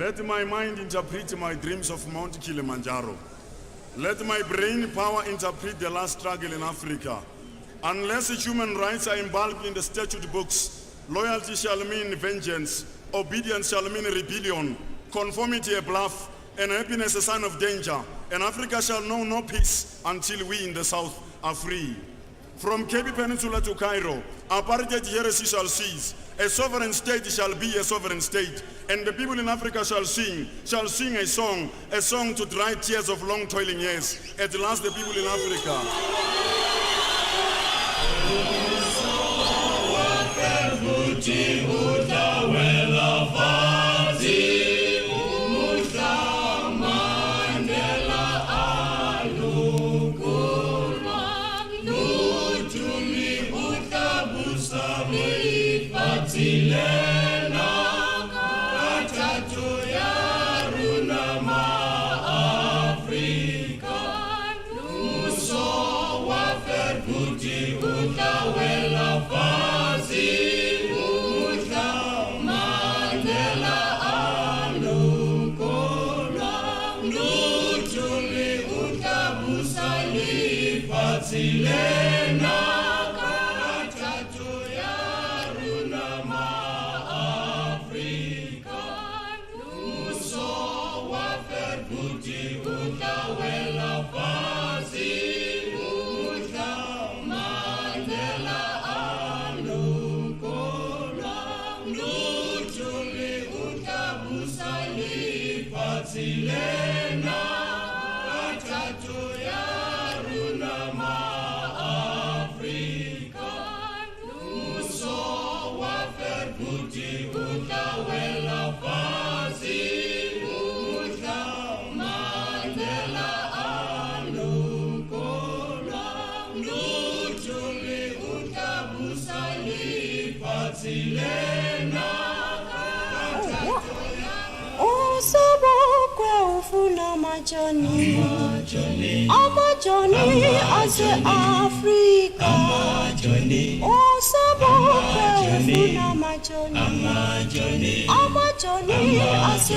Let my mind interpret my dreams of Mount Kilimanjaro. Let my brain power interpret the last struggle in Africa. Unless human rights are embalmed in the statute books, loyalty shall mean vengeance, obedience shall mean rebellion, conformity a bluff, and happiness a sign of danger. And Africa shall know no peace until we in the south are free. From Cape Peninsula to Cairo, apartheid heresy shall cease. A sovereign state shall be a sovereign state. And the people in Africa shall sing a song to dry tears of long toiling years. At last the people in Africa. Johnny, as Africa. Oh, Johnny, as Africa. Johnny, as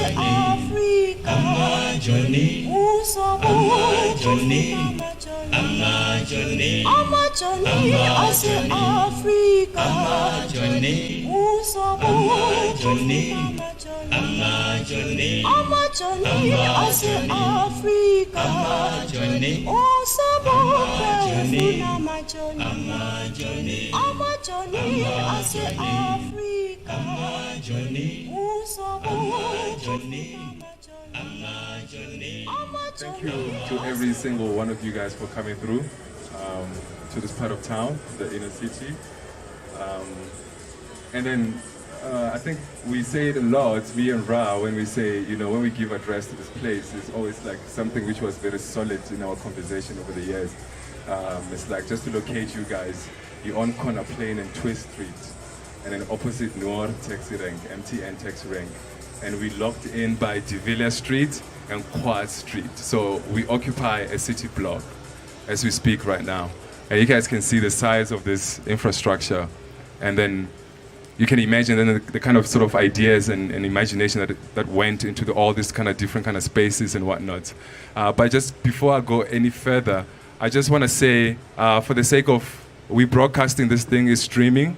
Thank you to every single one of you guys for coming through to this part of town, the inner city. And then I think we say it a lot, me and Ra, when we say, when we give address to this place, it's always like something which was very solid in our conversation over the years. It's like, just to locate you guys, you're on Corner Plain and Twist Street, and then opposite Noor taxi rank, MTN taxi rank. And we locked in by De Villiers Street and Quad Street. So we occupy a city block as we speak right now. And you guys can see the size of this infrastructure. And then you can imagine then the kind of sort of ideas and imagination that went into all these kind of different kind of spaces and whatnot. But just before I go any further, I just want to say, for the sake of we broadcasting, this thing is streaming.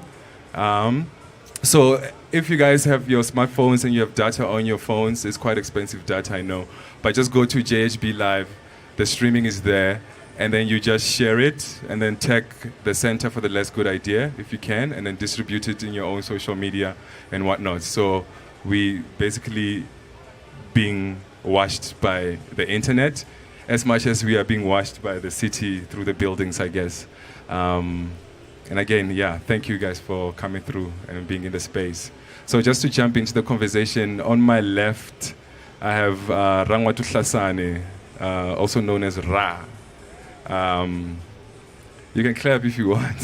So if you guys have your smartphones and you have data on your phones, it's quite expensive data, I know. But just go to JHB Live, the streaming is there, and then you just share it, and then tag the Center for the Less Good Idea, if you can, and then distribute it in your own social media and whatnot. So we basically being watched by the internet, as much as we are being watched by the city through the buildings, I guess. And again, thank you guys for coming through and being in the space. So just to jump into the conversation, on my left, I have Rangwatu Hlasane, also known as Ra. You can clap if you want.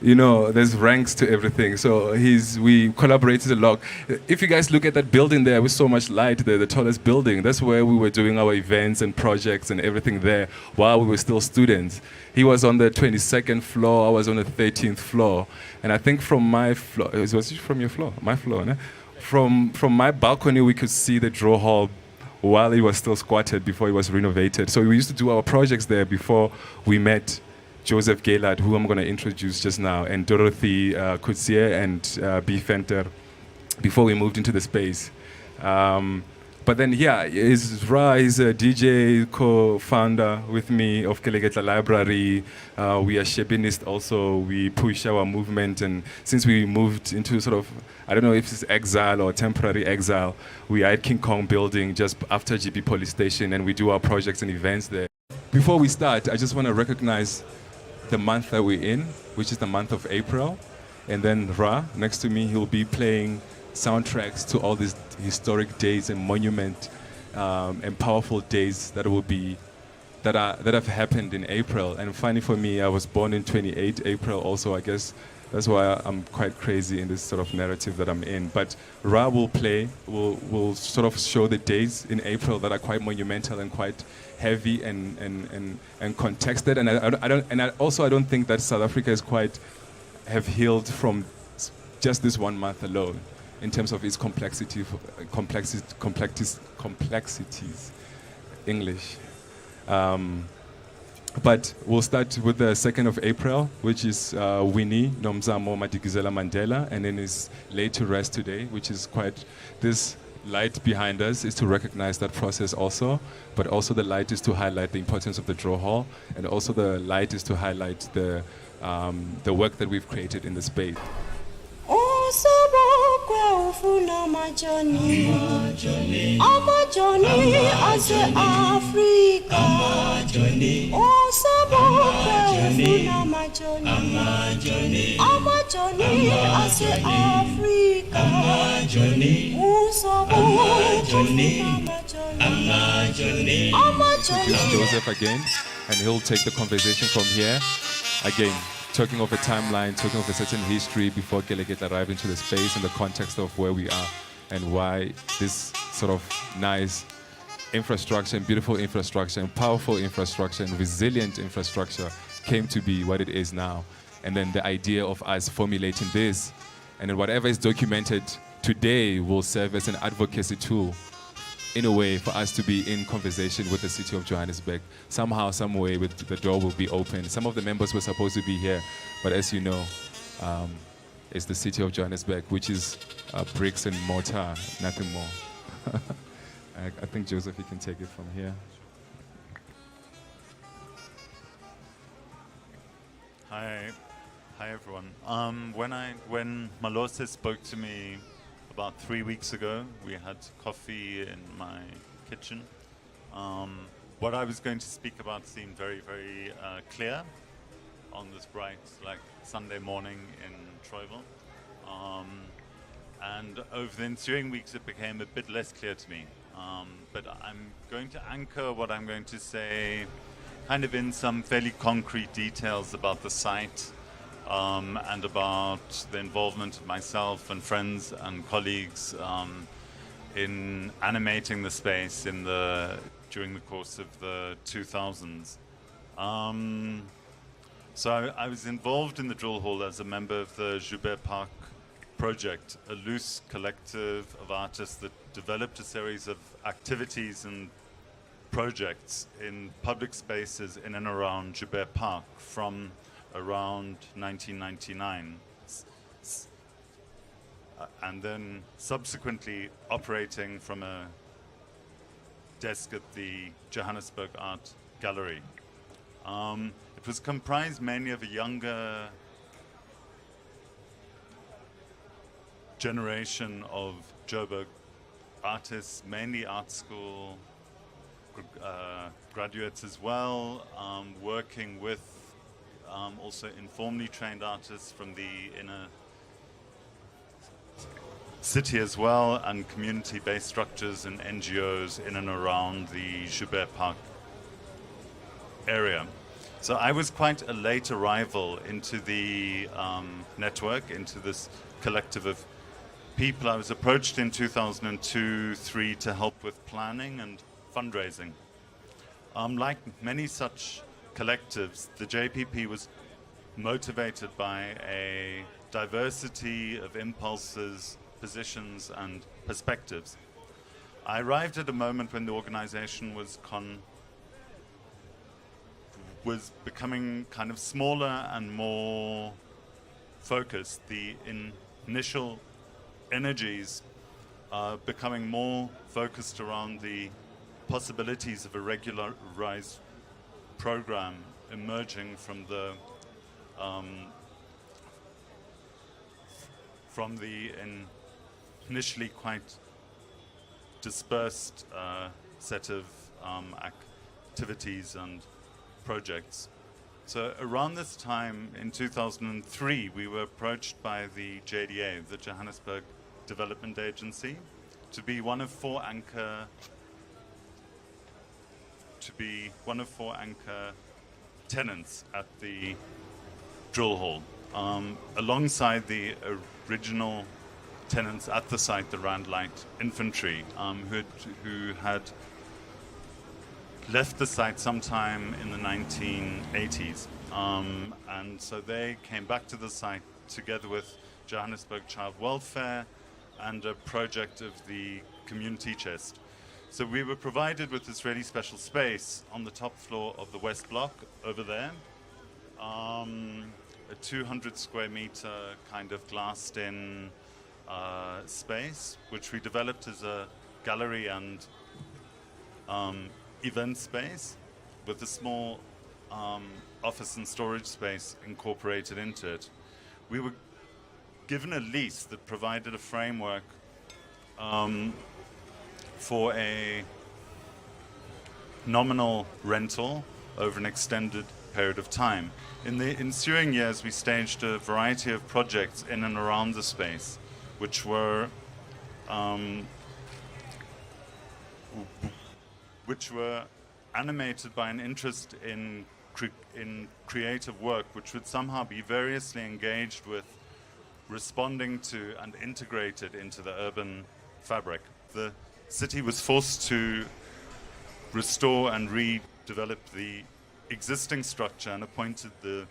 you know, there's ranks to everything. So we collaborated a lot. If you guys look at that building there with so much light there, the tallest building, that's where we were doing our events and projects and everything there while we were still students. He was on the 22nd floor, I was on the 13th floor. And I think from my floor, was it from your floor? My floor, ne? From my balcony, we could see the draw hall while he was still squatted before he was renovated. So we used to do our projects there before we met Joseph Gaylard, who I'm going to introduce just now, and Dorothy Kutsier and B. Fenter, before we moved into the space. But then, yeah, he's a DJ co-founder with me of Keleketla Library. We are Shebinist also. We push our movement. And since we moved into sort of, I don't know if it's exile or temporary exile, we are at King Kong building just after GP police station, and we do our projects and events there. Before we start, I just want to recognize the month that we're in, which is the month of April. And then Ra, next to me, he'll be playing soundtracks to all these historic days and monument and powerful days that have happened in April. And funny for me, I was born in 28 April also. I guess that's why I'm quite crazy in this sort of narrative that I'm in. But Ra will will sort of show the days in April that are quite monumental and quite heavy and contexted. And I don't think that South Africa is quite have healed from just this one month alone, in terms of its complexities, English. But we'll start with the 2nd of April, which is Winnie Nomzamo Madikizela Mandela, and then is laid to rest today, which is quite, this light behind us is to recognize that process also, but also the light is to highlight the importance of the draw hall, and also the light is to highlight the work that we've created in the space. Osabokwe ufuna majoni amajoni ase Africa Osabokwe ufuna majoni amajoni ase Africa Osabokwe Introduce Joseph again, and he'll take the conversation from here again. Talking of a timeline, talking of a certain history before Keleketla arrived into the space and the context of where we are and why this sort of nice infrastructure and beautiful infrastructure and powerful infrastructure and resilient infrastructure came to be what it is now. And then the idea of us formulating this, and then whatever is documented today will serve as an advocacy tool in a way for us to be in conversation with the city of Johannesburg. Somehow, some way, the door will be open. Some of the members were supposed to be here, but as you know, it's the city of Johannesburg, which is bricks and mortar, nothing more. I think, Joseph, you can take it from here. Hi everyone. When Malose spoke to me about 3 weeks ago, we had coffee in my kitchen. What I was going to speak about seemed very, very clear on this bright, Sunday morning in Troyville. And over the ensuing weeks, it became a bit less clear to me. But I'm going to anchor what I'm going to say kind of in some fairly concrete details about the site, and about the involvement of myself and friends and colleagues in animating the space during the course of the 2000s. So I was involved in the drill hall as a member of the Joubert Park project, a loose collective of artists that developed a series of activities and projects in public spaces in and around Joubert Park from around 1999, and then subsequently operating from a desk at the Johannesburg Art Gallery. It was comprised mainly of a younger generation of Joburg artists, mainly art school graduates as well, working with also informally trained artists from the inner city as well, and community-based structures and NGOs in and around the Joubert Park area. So I was quite a late arrival into the network, into this collective of people. I was approached in 2002-03 to help with planning and fundraising. Like many such collectives, the JPP was motivated by a diversity of impulses, positions, and perspectives. I arrived at a moment when the organization was becoming kind of smaller and more focused. The initial energies becoming more focused around the possibilities of a regularized program emerging from the initially quite dispersed set of activities and projects. So around this time in 2003, we were approached by the JDA, the Johannesburg Development Agency, to be one of four anchor tenants at the drill hall, alongside the original tenants at the site, the Rand Light Infantry, who had left the site sometime in the 1980s. And so they came back to the site together with Johannesburg Child Welfare and a project of the community chest. So we were provided with this really special space on the top floor of the West Block over there, a 200 square meter kind of glassed in space, which we developed as a gallery and event space with a small office and storage space incorporated into it. We were given a lease that provided a framework for a nominal rental over an extended period of time. In the ensuing years, we staged a variety of projects in and around the space, which were animated by an interest in creative work, which would somehow be variously engaged with responding to and integrated into the urban fabric. The city was forced to restore and redevelop the existing structure and appointed the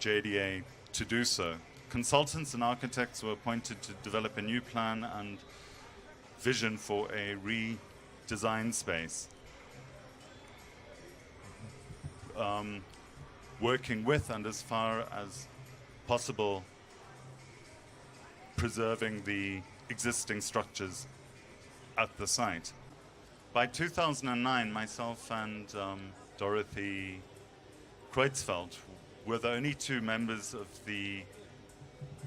JDA to do so. Consultants and architects were appointed to develop a new plan and vision for a redesigned space, working with and as far as possible preserving the existing structures at the site. By 2009, myself and Dorothy Kreutzfeldt were the only two members of the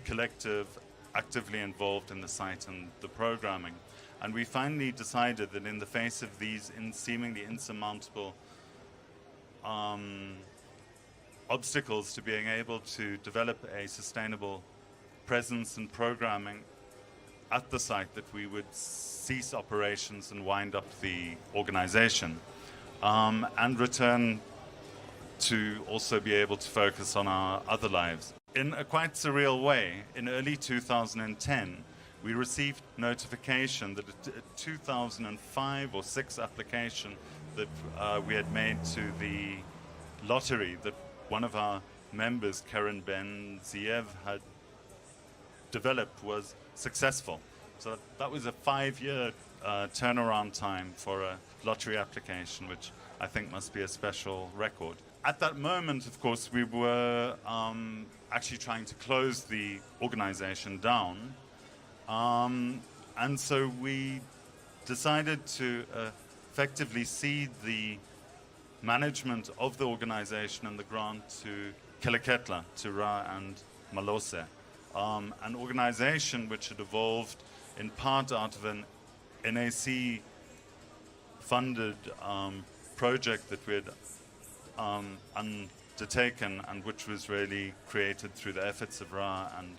collective actively involved in the site and the programming. And we finally decided that in the face of these seemingly insurmountable obstacles to being able to develop a sustainable presence and programming at the site, that we would cease operations and wind up the organization and return to also be able to focus on our other lives. In a quite surreal way, in early 2010, we received notification that a 2005 or 6 application that we had made to the lottery that one of our members, Karen Ben-Ziev, had developed was successful. So that was a 5-year turnaround time for a lottery application, which I think must be a special record. At that moment, of course, we were actually trying to close the organization down. And so we decided to effectively cede the management of the organization and the grant to Keleketla, to Ra and Malose, an organization which had evolved in part out of an NAC-funded project that we had undertaken, and which was really created through the efforts of Ra and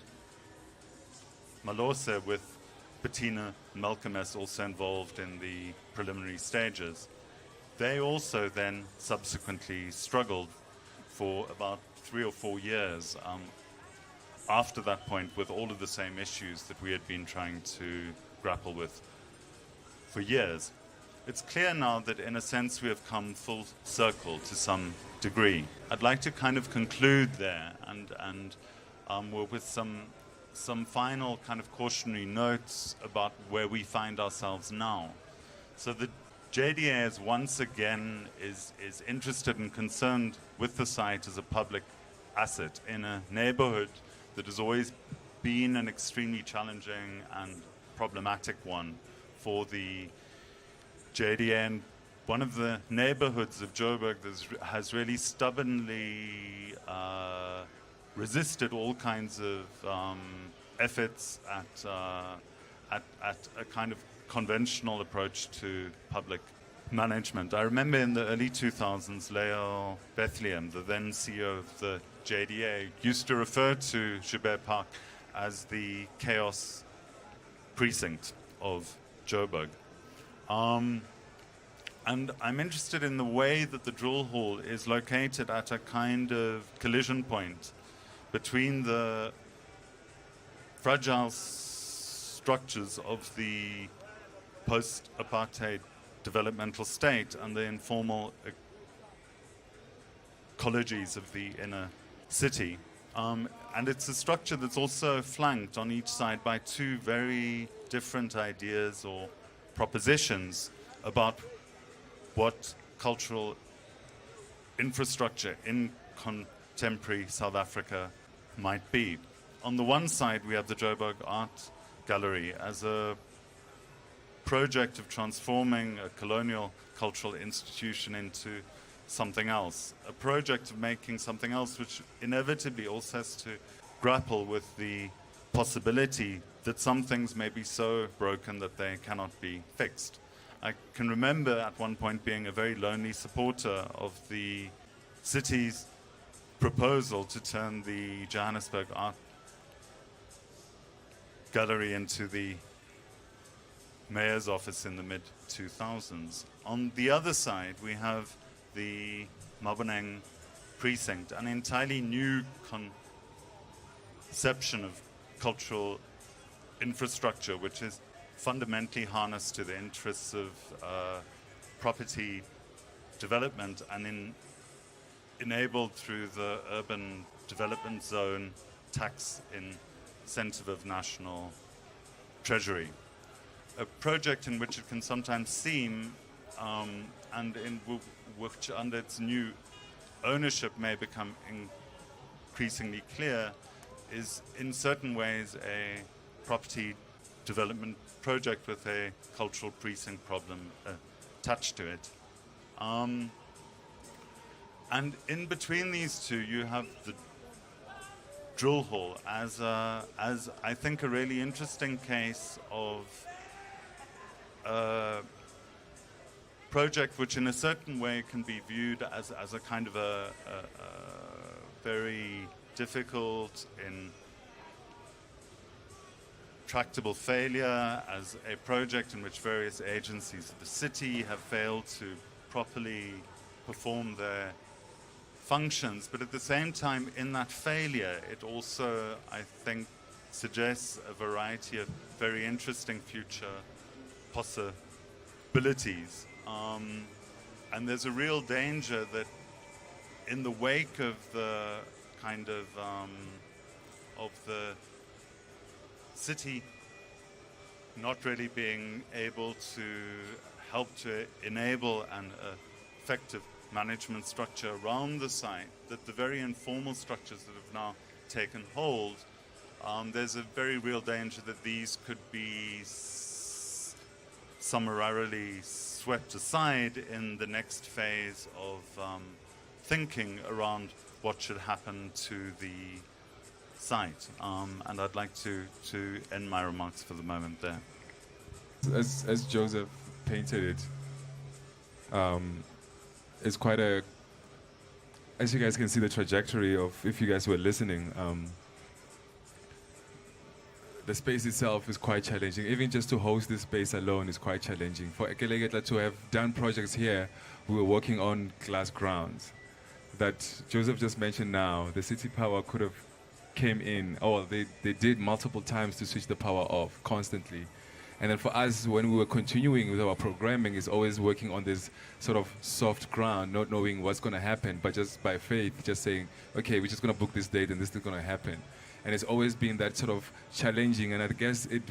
Malose, with Bettina and Malcomess also involved in the preliminary stages. They also then subsequently struggled for about 3 or 4 years after that point, with all of the same issues that we had been trying to grapple with for years. It's clear now that in a sense we have come full circle to some degree. I'd like to kind of conclude there and with some final kind of cautionary notes about where we find ourselves now. So the JDA is once again is interested and concerned with the site as a public asset in a neighborhood that has always been an extremely challenging and problematic one for the JDA. And one of the neighborhoods of Joburg that has really stubbornly resisted all kinds of efforts at a kind of conventional approach to public management. I remember in the early 2000s, Leo Bethlehem, the then CEO of the JDA, used to refer to Joubert Park as the chaos precinct of Joburg. And I'm interested in the way that the drill hall is located at a kind of collision point between the fragile structures of the post-apartheid developmental state and the informal ecologies of the inner city. And it's a structure that's also flanked on each side by two very different ideas or propositions about what cultural infrastructure in contemporary South Africa might be. On the one side, we have the Joburg Art Gallery as a project of transforming a colonial cultural institution into something else, a project of making something else which inevitably also has to grapple with the possibility that some things may be so broken that they cannot be fixed. I can remember at one point being a very lonely supporter of the city's proposal to turn the Johannesburg Art Gallery into the mayor's office in the mid-2000s. On the other side, we have the Maboneng precinct, an entirely new conception of cultural infrastructure, which is fundamentally harnessed to the interests of property development and enabled through the urban development zone tax incentive of national treasury. A project in which it can sometimes seem, and in which under its new ownership may become increasingly clear, is in certain ways a property development project with a cultural precinct problem attached to it. And in between these two, you have the drill hall as I think a really interesting case of a project which in a certain way can be viewed as a kind of a very difficult, intractable failure, as a project in which various agencies of the city have failed to properly perform their functions. But at the same time, in that failure, it also, I think, suggests a variety of very interesting future possibilities. And there's a real danger that in the wake of the kind of the city not really being able to help to enable an effective management structure around the site, that the very informal structures that have now taken hold, there's a very real danger that these could be summarily swept aside in the next phase of thinking around what should happen to the site. And I'd like to end my remarks for the moment there. As Joseph painted it, it's quite a, as you guys can see the trajectory of, if you guys were listening, the space itself is quite challenging. Even just to host this space alone is quite challenging. For Keleketla to have done projects here, we were working on glass grounds. that Joseph just mentioned now, the city power could have came in, or they did multiple times to switch the power off constantly. And then for us, when we were continuing with our programming, is always working on this sort of soft ground, not knowing what's going to happen, but just by faith, just saying, okay, we're just going to book this date and this is going to happen. And it's always been that sort of challenging, and I guess it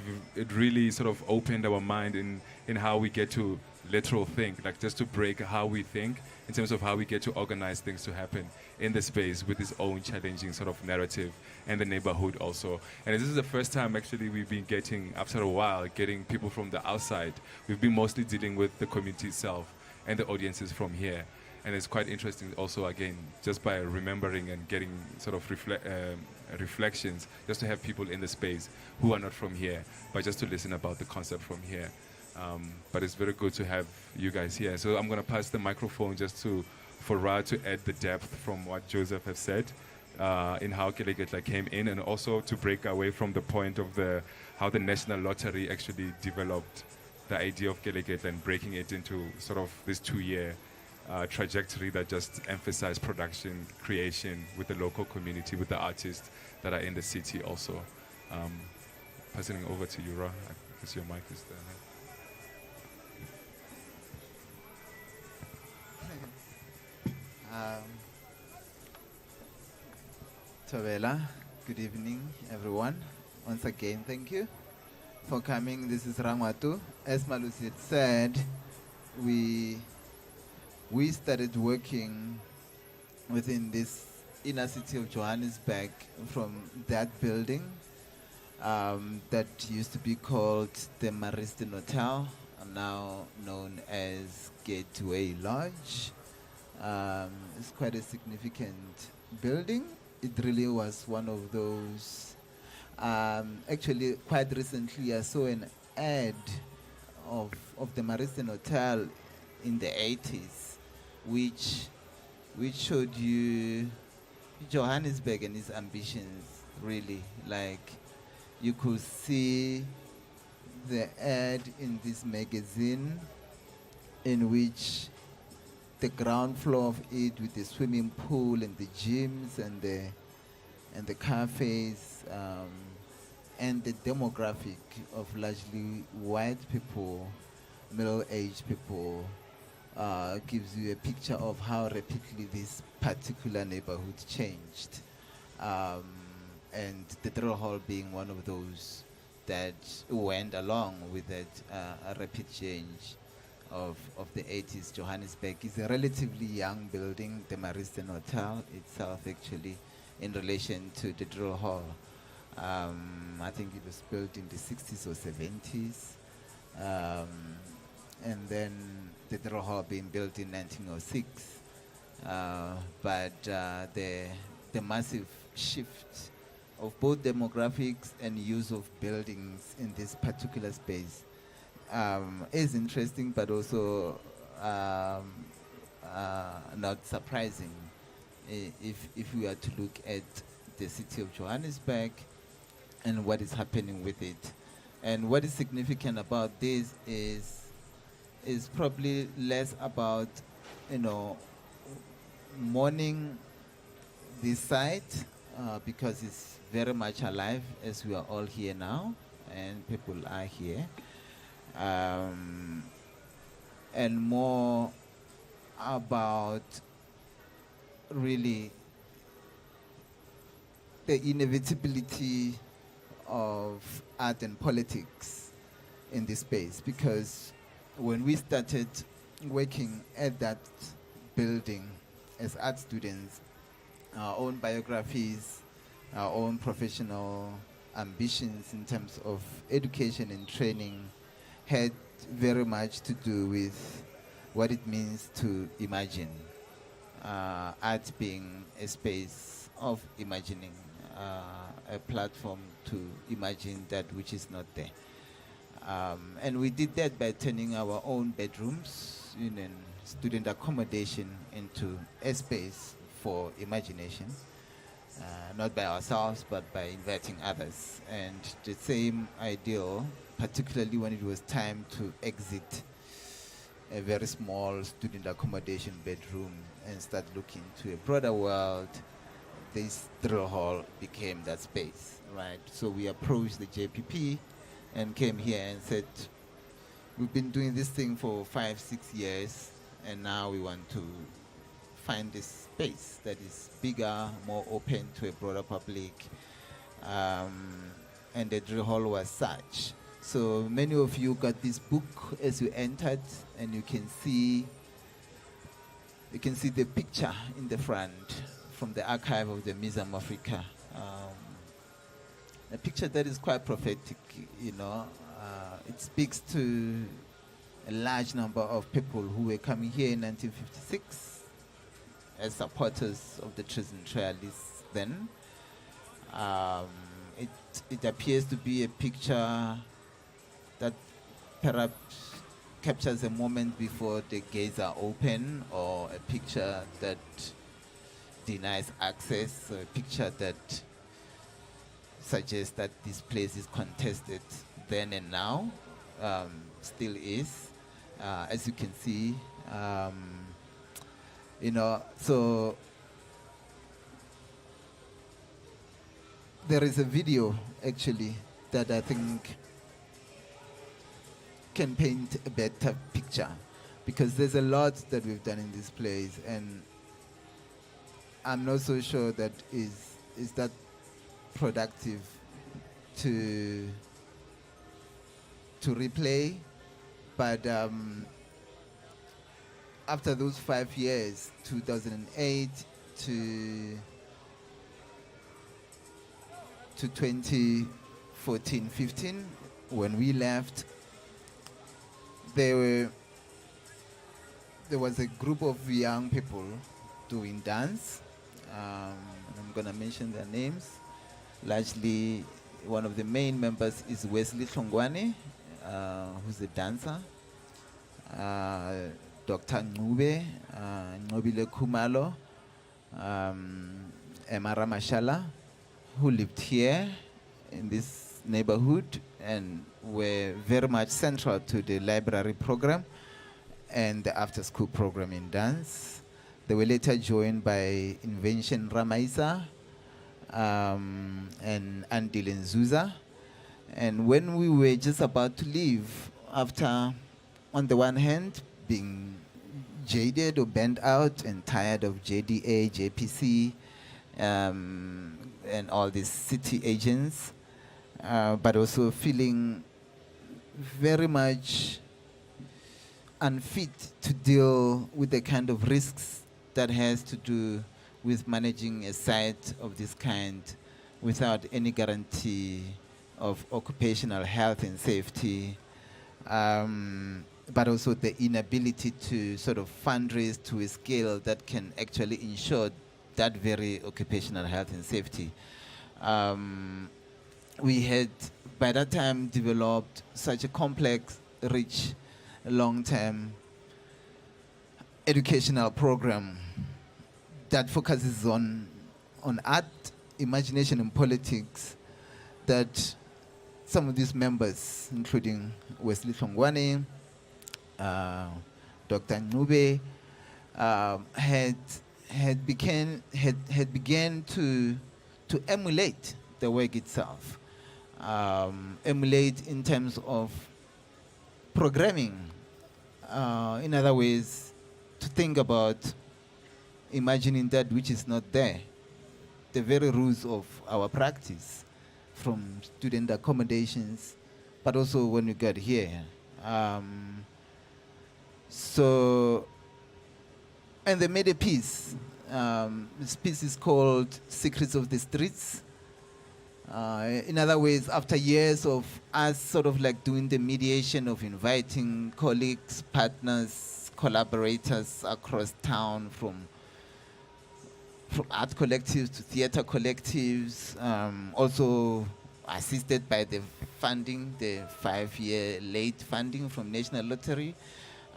really sort of opened our mind in how we get to literal think, like just to break how we think in terms of how we get to organize things to happen in the space with its own challenging sort of narrative and the neighborhood also. And this is the first time actually we've been getting, after a while, getting people from the outside. We've been mostly dealing with the community itself and the audiences from here. And it's quite interesting also, again, just by remembering and getting sort of reflections, just to have people in the space who are not from here, but just to listen about the concept from here. But it's very good to have you guys here. So I'm going to pass the microphone just for Ra to add the depth from what Joseph has said in how Keleketla came in, and also to break away from the point of how the National Lottery actually developed the idea of Keleketla and breaking it into sort of this 2-year trajectory that just emphasized production, creation with the local community, with the artists that are in the city also. Passing it over to you, Ra. I guess your mic is there. Tobela, good evening, everyone. Once again, thank you for coming. This is Rangwatu. As Malose said, we started working within this inner city of Johannesburg from that building that used to be called the Mariston Hotel, now known as Gateway Lodge. It's quite a significant building. It really was one of those. Actually, quite recently, I saw an ad of the Mariston Hotel in the 80s, which showed you Johannesburg and its ambitions, really. Like, you could see the ad in this magazine in which the ground floor of it with the swimming pool and the gyms and the cafes and the demographic of largely white people, middle-aged people, gives you a picture of how rapidly this particular neighborhood changed. And the drill hall being one of those that went along with that rapid change of the 80s. Johannesburg is a relatively young building, the Mariston Hotel itself actually, in relation to the drill hall. I think it was built in the 60s or 70s. And then the drill hall being built in 1906. But the massive shift of both demographics and use of buildings in this particular space is interesting, but also not surprising if we are to look at the city of Johannesburg and what is happening with it. And what is significant about this is probably less about, mourning this site because it's very much alive as we are all here now and people are here. And more about really the inevitability of art and politics in this space, because when we started working at that building as art students, our own biographies, our own professional ambitions in terms of education and training had very much to do with what it means to imagine. Art being a space of imagining, a platform to imagine that which is not there. And we did that by turning our own bedrooms in student accommodation into a space for imagination, not by ourselves, but by inviting others. And the same ideal, particularly when it was time to exit a very small student accommodation bedroom and start looking to a broader world, this drill hall became that space, right? So we approached the JPP and came here and said, we've been doing this thing for 5-6 years, and now we want to find this space that is bigger, more open to a broader public, and the drill hall was such. So many of you got this book as you entered, and you can see the picture in the front from the archive of the Museum of Africa. A picture that is quite prophetic, you know. It speaks to a large number of people who were coming here in 1956 as supporters of the treason trialists then. It appears to be a picture that perhaps captures a moment before the gates are open, or a picture that denies access, or a picture that suggests that this place is contested then and now, still is, as you can see, you know. So there is a video actually that I think can paint a better picture, because there's a lot that we've done in this place, and I'm not so sure that is that productive to replay. But after those 5 years, 2008 to 2014-15, when we left, there was a group of young people doing dance. I'm going to mention their names. Largely, one of the main members is Wesley Hlongwane, who's a dancer. Dr. Ngube, Ngobile Kumalo, Emara Mashala, who lived here in this neighborhood and were very much central to the library program and the after-school program in dance. They were later joined by Invention Ramaisa and Andile Nzuza. And when we were just about to leave, after, on the one hand, being jaded or bent out and tired of JDA, JPC, and all these city agents, but also feeling very much unfit to deal with the kind of risks that has to do with managing a site of this kind without any guarantee of occupational health and safety, but also the inability to sort of fundraise to a scale that can actually ensure that very occupational health and safety. We had, by that time, developed such a complex, rich, long-term educational program that focuses on art, imagination, and politics, that some of these members, including Wesley Hlongwane, Dr. Ngube, had began to emulate the work itself, emulate in terms of programming. In other ways, to think about imagining that which is not there, the very rules of our practice, from student accommodations, but also when we got here. And they made a piece. This piece is called Secrets of the Streets. In other ways, after years of us sort of like doing the mediation of inviting colleagues, partners, collaborators across town, from art collectives to theater collectives, also assisted by the funding, the 5-year late funding from National Lottery,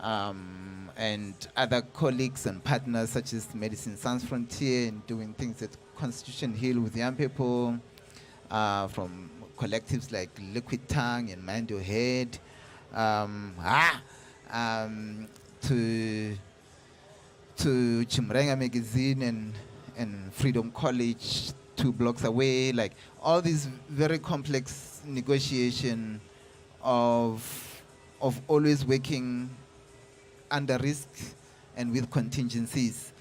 and other colleagues and partners such as Medicine Sans Frontier, and doing things at Constitution Hill with young people, from collectives like Liquid Tongue and Mind Your to to Chimrenga magazine and Freedom College 2 blocks away, like all these very complex negotiation of always working under risk and with contingencies.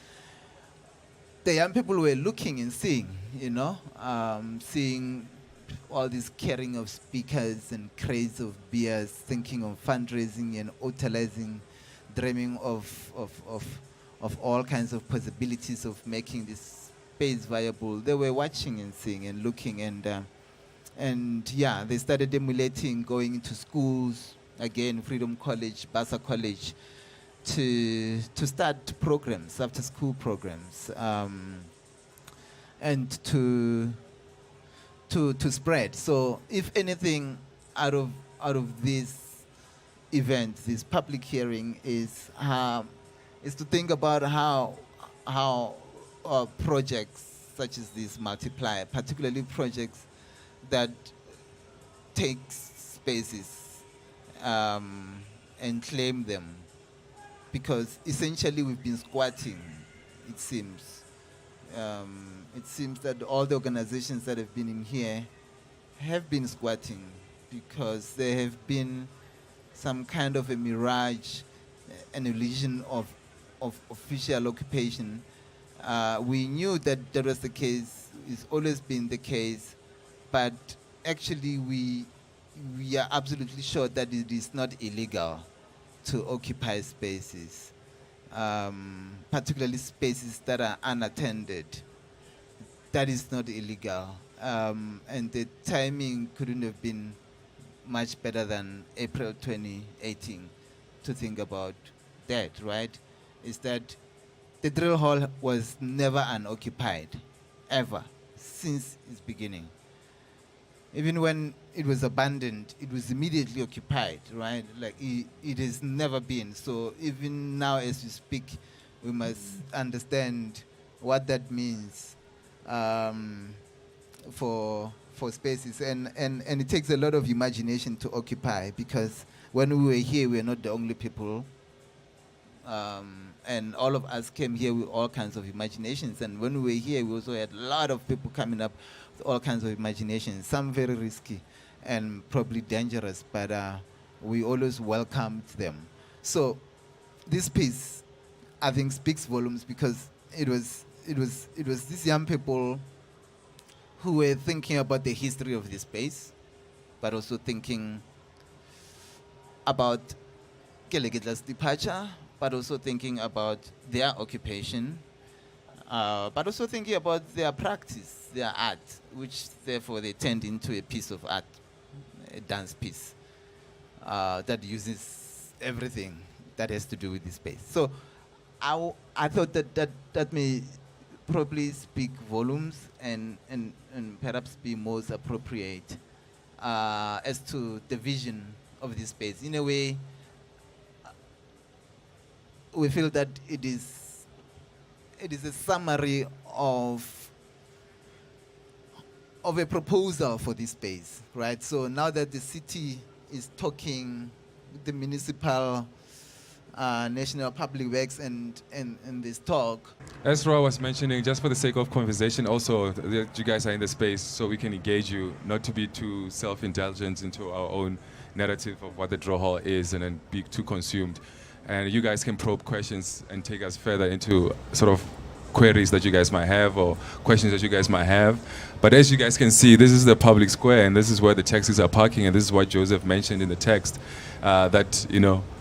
The young people were looking and seeing, seeing all this carrying of speakers and crates of beers, thinking of fundraising and utilizing, dreaming of all kinds of possibilities of making this space viable. They were watching and seeing and looking, and yeah, they started emulating, going into schools, again, Freedom College, Basa College, to start programs, after school programs, and to spread. So if anything out of this event, this public hearing, is to think about how projects such as this multiply, particularly projects that take spaces and claim them, because essentially we've been squatting, it seems. It seems that all the organizations that have been in here have been squatting because there have been some kind of a mirage, an illusion of official occupation. We knew that that was the case, it's always been the case, but actually we are absolutely sure that it is not illegal to occupy spaces, particularly spaces that are unattended. That is not illegal. And the timing couldn't have been much better than April 2018 to think about that, right? Is that the drill hall was never unoccupied, ever, since its beginning. Even when it was abandoned, it was immediately occupied, right? Like it has never been. So even now as we speak, we must understand what that means for spaces. And it takes a lot of imagination to occupy, because when we were here, we were not the only people. And all of us came here with all kinds of imaginations. And when we were here, we also had a lot of people coming up with all kinds of imaginations, some very risky and probably dangerous, but we always welcomed them. So this piece, I think, speaks volumes, because it was these young people who were thinking about the history of this space, but also thinking about Keleketla's departure, but also thinking about their occupation, but also thinking about their practice, their art, which therefore they turned into a piece of art, a dance piece that uses everything that has to do with this space. So I thought that may probably speak volumes and perhaps be most appropriate as to the vision of this space. In a way, we feel that it is a summary of a proposal for this space, right? So now that the city is talking, the municipal, National Public Works and this talk. As Roy was mentioning, just for the sake of conversation also, that you guys are in the space so we can engage you, not to be too self-indulgent into our own narrative of what the draw hall is and then be too consumed. And you guys can probe questions and take us further into sort of queries that you guys might have or questions that you guys might have. But as you guys can see, this is the public square and this is where the taxis are parking, and this is what Joseph mentioned in the text, that,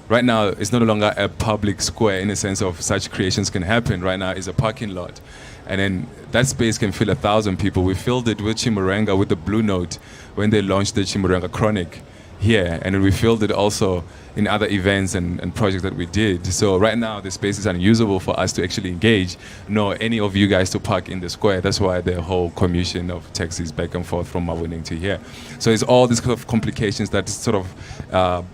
right now it's no longer a public square in the sense of such creations can happen. Right now it's a parking lot. And then that space can fill 1,000 people. We filled it with Chimurenga, with the Blue Note, when they launched the Chimurenga Chronic here. And then we filled it also in other events and projects that we did. So right now the space is unusable for us to actually engage, nor any of you guys to park in the square. That's why the whole commutation of taxis back and forth from Mawuning to here. So it's all these kind of complications that sort of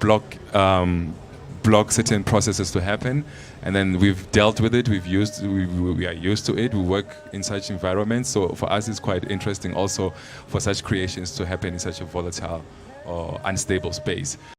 block certain processes to happen, and then we've dealt with it. We are used to it. We work in such environments. So for us, it's quite interesting also for such creations to happen in such a volatile or unstable space.